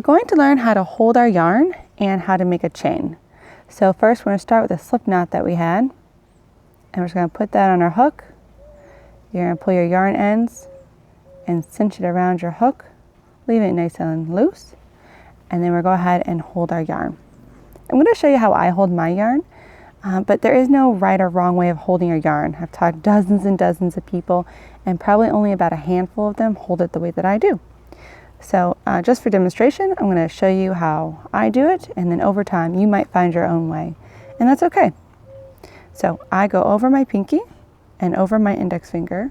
We're going to learn how to hold our yarn and how to make a chain. So first we're going to start with a slip knot that we had, and we're just going to put that on our hook. You're going to pull your yarn ends and cinch it around your hook, leave it nice and loose, and then we'll go ahead and hold our yarn. I'm going to show you how I hold my yarn, but there is no right or wrong way of holding your yarn. I've taught dozens and dozens of people, and probably only about a handful of them hold it the way that I do. So just for demonstration, I'm going to show you how I do it, and then over time you might find your own way, and that's okay. So I go over my pinky and over my index finger,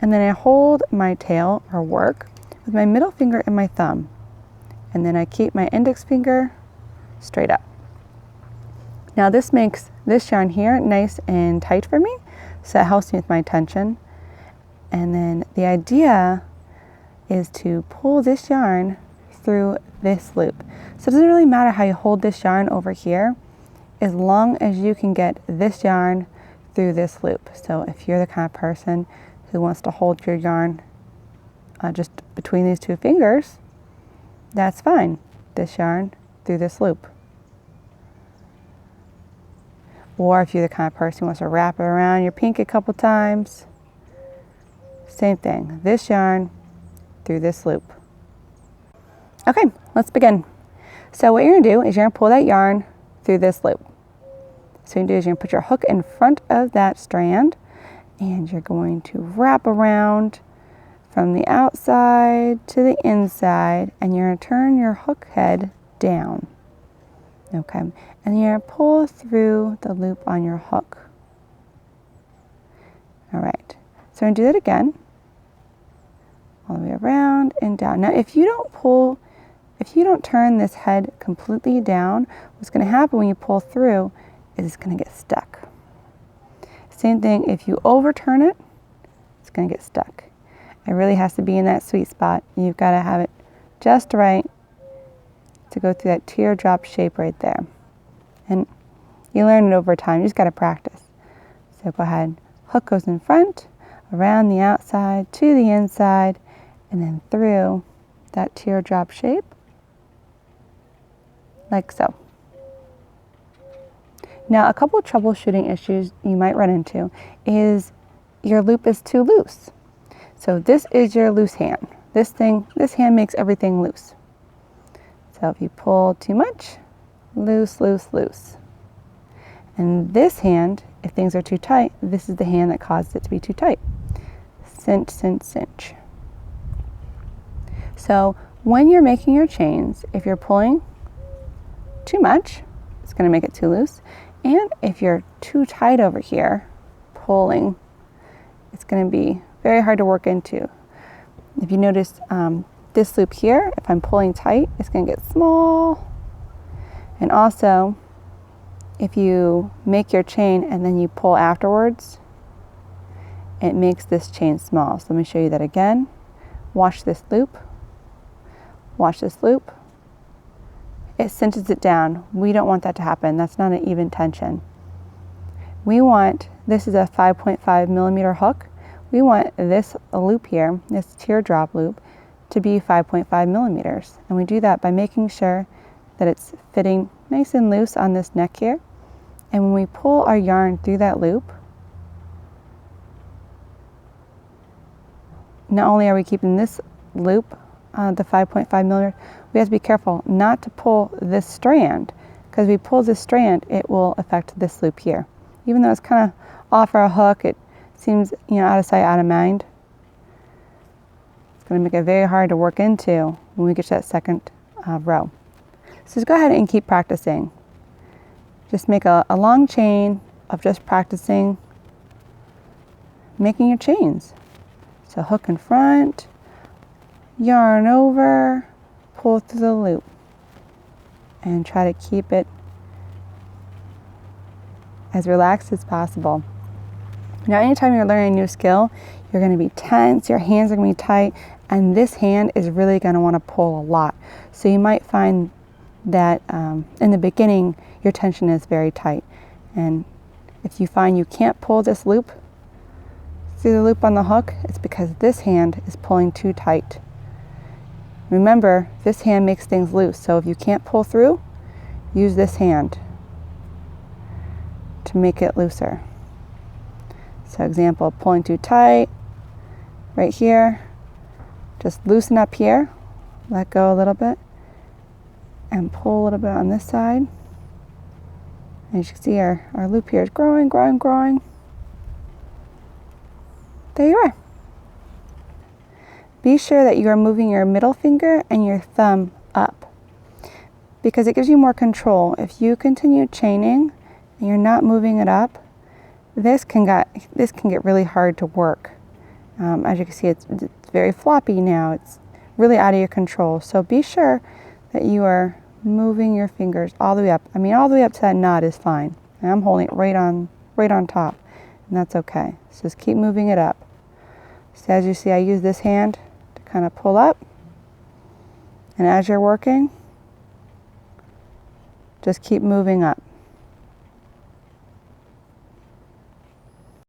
and then I hold my tail or work with my middle finger and my thumb, and then I keep my index finger straight up. Now this makes this yarn here nice and tight for me, so it helps me with my tension. And then the idea is to pull this yarn through this loop. So it doesn't really matter how you hold this yarn over here, as long as you can get this yarn through this loop. So if you're the kind of person who wants to hold your yarn just between these two fingers, that's fine. This yarn through this loop. Or if you're the kind of person who wants to wrap it around your pinky a couple times, same thing. This yarn through this loop. Okay, let's begin. So what you're going to do is you're going to pull that yarn through this loop. So what you're going to do is you're going to put your hook in front of that strand, and you're going to wrap around from the outside to the inside, and you're going to turn your hook head down. Okay, and you're going to pull through the loop on your hook. All right, so I'm going to do that again. All the way around and down. Now if you don't turn this head completely down, what's going to happen when you pull through is it's going to get stuck. Same thing, if you overturn it, it's going to get stuck. It really has to be in that sweet spot. You've got to have it just right to go through that teardrop shape right there. And you learn it over time, you just got to practice. So go ahead, hook goes in front, around the outside to the inside, and then through that teardrop shape, like so. Now, a couple of troubleshooting issues you might run into is your loop is too loose. So this is your loose hand. This hand makes everything loose. So if you pull too much, loose, loose, loose. And this hand, if things are too tight, this is the hand that caused it to be too tight. Cinch, cinch, cinch. So when you're making your chains, if you're pulling too much, it's going to make it too loose. And if you're too tight over here, pulling, it's going to be very hard to work into. If you notice this loop here, if I'm pulling tight, it's going to get small. And also, if you make your chain and then you pull afterwards, it makes this chain small. So let me show you that again. Watch this loop. Watch this loop. It cinches it down. We don't want that to happen. That's not an even tension. We want, this is a 5.5 millimeter hook. We want this loop here, this teardrop loop, to be 5.5 millimeters. And we do that by making sure that it's fitting nice and loose on this neck here. And when we pull our yarn through that loop, not only are we keeping this loop, the 5.5 millimeter, we have to be careful not to pull this strand, because if we pull this strand, it will affect this loop here. Even though it's kind of off our hook, it seems, out of sight, out of mind. It's going to make it very hard to work into when we get to that second row. So just go ahead and keep practicing. Just make a long chain of just practicing making your chains. So hook in front, yarn over, pull through the loop, and try to keep it as relaxed as possible. Now, anytime you're learning a new skill, you're going to be tense, your hands are going to be tight, and this hand is really going to want to pull a lot. So you might find that in the beginning, your tension is very tight. And if you find you can't pull this loop through the loop on the hook, it's because this hand is pulling too tight. Remember, this hand makes things loose, so if you can't pull through, use this hand to make it looser. So example, pulling too tight, right here, just loosen up here, let go a little bit, and pull a little bit on this side. And as you can see, our loop here is growing, growing, growing. There you are. Be sure that you are moving your middle finger and your thumb up, because it gives you more control. If you continue chaining and you're not moving it up, this can get really hard to work. As you can see, it's very floppy now. It's really out of your control. So be sure that you are moving your fingers all the way up. I mean, all the way up to that knot is fine. And I'm holding it right on top, and that's okay. So just keep moving it up. So as you see, I use this hand to kind of pull up. And as you're working, just keep moving up.